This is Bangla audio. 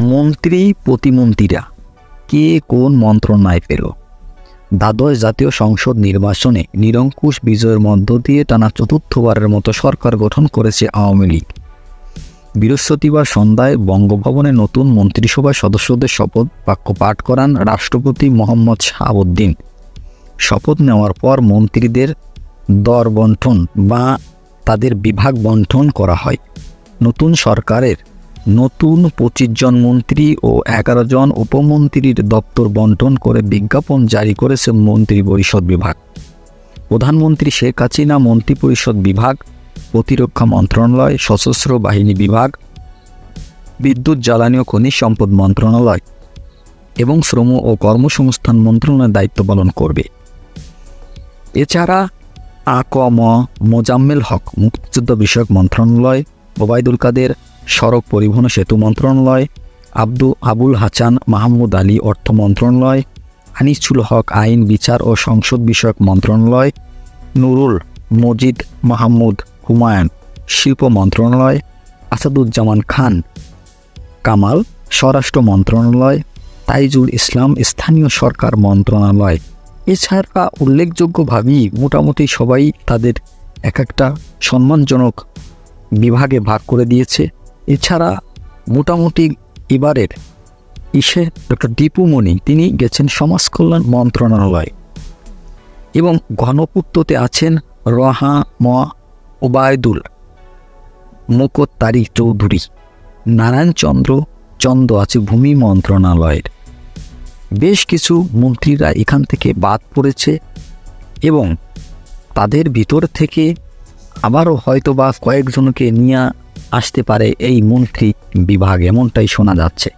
মন্ত্রী প্রতিমন্ত্রীরা কে কোন মন্ত্রণায় পেল? দ্বাদশ জাতীয় সংসদ নির্বাচনে নিরঙ্কুশ বিজয়ের মধ্য দিয়ে টানা চতুর্থবারের মতো সরকার গঠন করেছে আওয়ামী লীগ। বৃহস্পতিবার সন্ধ্যায় বঙ্গভবনে নতুন মন্ত্রিসভার সদস্যদের শপথ বাক্য পাঠ করান রাষ্ট্রপতি মোহাম্মদ শাহাবুদ্দিন। শপথ নেওয়ার পর মন্ত্রীদের দর বণ্টন বা তাদের বিভাগ বণ্টন করা হয়। নতুন সরকারের নতুন 25 জন মন্ত্রী ও 11 জন উপমন্ত্রীর দপ্তর বণ্টন করে বিজ্ঞাপন জারি করেছে মন্ত্রিপরিষদ বিভাগ। প্রধানমন্ত্রী শেখ হাসিনা মন্ত্রিপরিষদ বিভাগ, প্রতিরক্ষা মন্ত্রণালয়, সশস্ত্র বাহিনী বিভাগ, বিদ্যুৎ জ্বালানি ও খনিজ সম্পদ মন্ত্রণালয় এবং শ্রম ও কর্মসংস্থান মন্ত্রণালয়ের দায়িত্ব পালন করবে। এছাড়া আ.ক.ম মোজাম্মেল হক মুক্তিযুদ্ধ বিষয়ক মন্ত্রণালয়, ওবায়দুল কাদের সড়ক পরিবহন ও সেতু মন্ত্রণালয়, আবুল হাসান মাহমুদ আলী অর্থ মন্ত্রণালয়, আনিসুল হক আইন বিচার ও সংসদ বিষয়ক মন্ত্রণালয়, নুরুল মজিদ মাহমুদ হুমায়ুন শিল্প মন্ত্রণালয়, আসাদুজ্জামান খান কামাল স্বরাষ্ট্র মন্ত্রণালয়, তাইজুল ইসলাম স্থানীয় সরকার মন্ত্রণালয়। এছাড়া উল্লেখযোগ্যভাবেই মোটামুটি সবাই তাদের এক একটা সম্মানজনক বিভাগে ভাগ করে দিয়েছে। এছাড়া মোটামুটি এবারের ডক্টর দীপু মনি তিনি গেছেন সমাজ কল্যাণ মন্ত্রণালয় এবং ঘনপূর্ততে আছেন ওবায়দুল মোকত্তারি চৌধুরী। নারায়ণ চন্দ্র আছে ভূমি মন্ত্রণালয়ের। বেশ কিছু মন্ত্রীরা এখান থেকে বাদ পড়েছে এবং তাদের ভিতর থেকে আবারও হয়তোবা কয়েকজনকে নিয়ে আসতে পারে এই মন্ত্রী বিভাগ, এমনটাই শোনা যাচ্ছে।